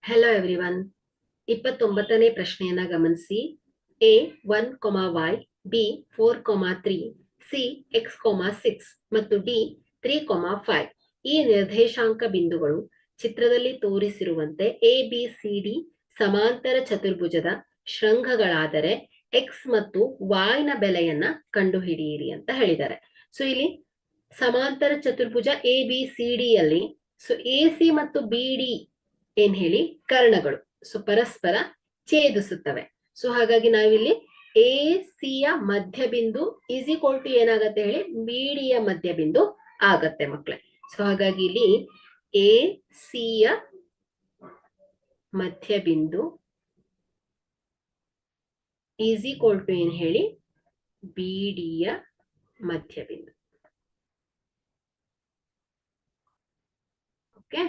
Hello everyone. 29ನೇ ಪ್ರಶ್ನೆಯನ್ನ ಗಮನಿಸಿ. A 1, y, B 4, 3, C x, 6 ಮತ್ತು ಡಿ 3, 5 ಈ ನಿರ್ದೇಶಾಂಕ ಬಿಂದುಗಳು ಚಿತ್ರದಲ್ಲಿ ತೋರಿಸಿರುವಂತೆ ಎ ಬಿ ಸಿ ಡಿ ಸಮಾಂತರ ಚತುರ್ಭುಜದ ಶೃಂಗಗಳಾದರೆ ಎಕ್ಸ್ ಮತ್ತು ವಾಯ್ ನ ಬೆಲೆಯನ್ನ ಕಂಡುಹಿಡಿಯಿರಿ ಅಂತ ಹೇಳಿದ್ದಾರೆ. ಸೊ ಇಲ್ಲಿ ಸಮಾಂತರ ಚತುರ್ಭುಜ ಎ ಬಿ ಸಿ ಡಿ ಯಲ್ಲಿ ಎ ಸಿ ಮತ್ತು ಬಿ ಡಿ ಏನ್ ಹೇಳಿ ಕರ್ಣಗಳು. ಸೊ ಪರಸ್ಪರ ಛೇದಿಸುತ್ತವೆ. ಸೊ ಹಾಗಾಗಿ ನಾವಿಲ್ಲಿ ಎ ಸಿ ಯ ಮಧ್ಯಬಿಂದು ಈಸ್ ಈಕ್ವಲ್ ಟು ಏನಾಗತ್ತೆ ಹೇಳಿ ಬಿ ಡಿ ಯ ಮಧ್ಯಬಿಂದು ಆಗತ್ತೆ ಮಕ್ಕಳೇ. ಸೊ ಹಾಗಾಗಿ ಇಲ್ಲಿ ಎ ಸಿ ಯ ಮಧ್ಯಬಿಂದು ಈಸ್ ಈಕ್ವಲ್ ಟು ಏನ್ ಹೇಳಿ ಬಿ ಡಿ ಯ ಮಧ್ಯಬಿಂದು. ಓಕೆ.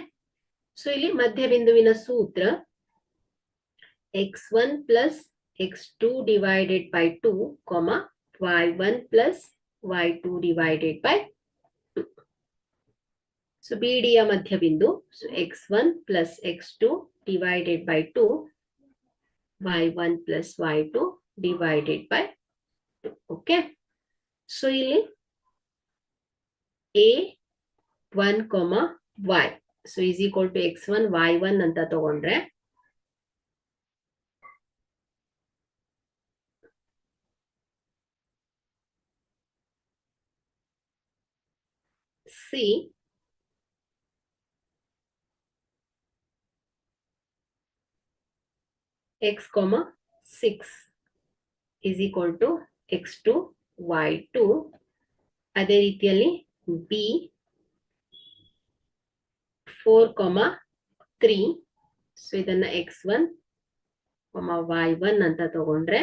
ಸೊ ಇಲ್ಲಿ ಮಧ್ಯಬಿಂದುವಿನ ಸೂತ್ರ x1 plus x2 divided by 2, y1 plus y2 divided by 2. So BD ಯ ಮಧ್ಯಬಿಂದು x1 plus x2 divided by 2, y1 plus y2 divided by 2. Okay. So ಇಲ್ಲಿ a1, y. So is equal to x1, y1 ಅಂತ ತಗೊಂಡ್ರೆ C x, 6 is equal to x2, y2. ಅದೇ ರೀತಿಯಲ್ಲಿ B 4, 3. So ಇದನ್ನ x1, y1 ಅಂತ ತಗೊಂಡ್ರೆ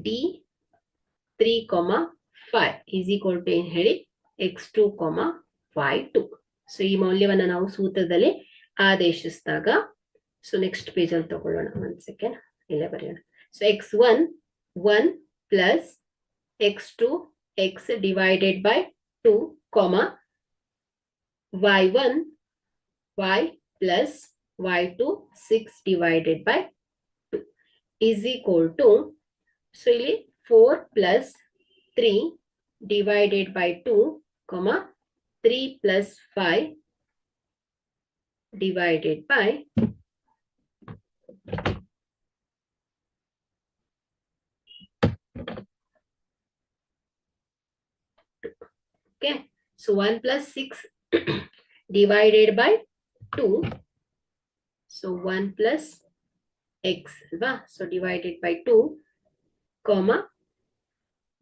D 3, 5 is equal to ಏನ್ ಹೇಳಿ x2, y2. ಸೊ ಈ ಮೌಲ್ಯವನ್ನ ನಾವು ಸೂತ್ರದಲ್ಲಿ ಆದೇಶಿಸಿದಾಗ ಸೊ ನೆಕ್ಸ್ಟ್ ಪೇಜ್ ಅಲ್ಲಿ ತಗೊಳ್ಳೋಣ. 1 ಸೆಕೆಂಡ್ ಇಲ್ಲೇ ಬರೆಯೋಣ. So x1 1 plus x2 x divided by 2, y1 y plus y2 6 divided by 2 is equal to, so ಇಲ್ಲಿ 4 plus 3 divided by 2, 3 plus 5 divided by 2. Okay. So 1 plus 6 divided by 2. So 1 plus x, so divided by 2,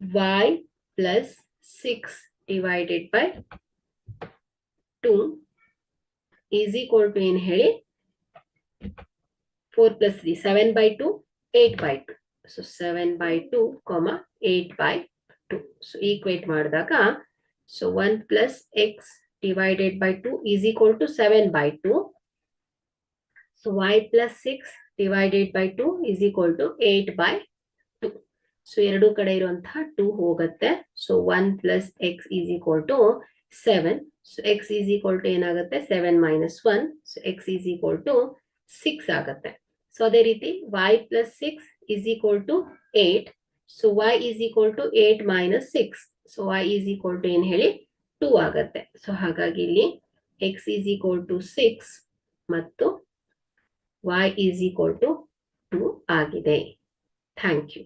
y plus 6 divided by 2 is equal to ಏನ್ ಹೇಳಿ 4 plus 3, 7 by 2, 8 by 2. So 7 by 2, 8 by 2. So equate ಮಾಡಿದಾಗ so 1 plus x divided by 2 is equal to 7 by 2. So y plus 6 divided by 2 is equal to 8 by 2. So ಎರಡು ಕಡೆ ಇರುವಂತಹ 2 ಹೋಗುತ್ತೆ. So 1 plus x is equal to 7. So x is equal to ಏನಾಗುತ್ತೆ 7 minus 1. So x is equal to 6 ಆಗುತ್ತೆ. So ಅದೇ ರೀತಿ y plus 6 is equal to 8. So y is equal to 8 minus 6. So y is equal to ಏನ್ ಹೇಳಿ 2 ಆಗುತ್ತೆ. So ಹಾಗಾಗಿ ಇಲ್ಲಿ x is equal to 6 ಮತ್ತು y is equal to 2 ಆಗಿದೆ. Thank you.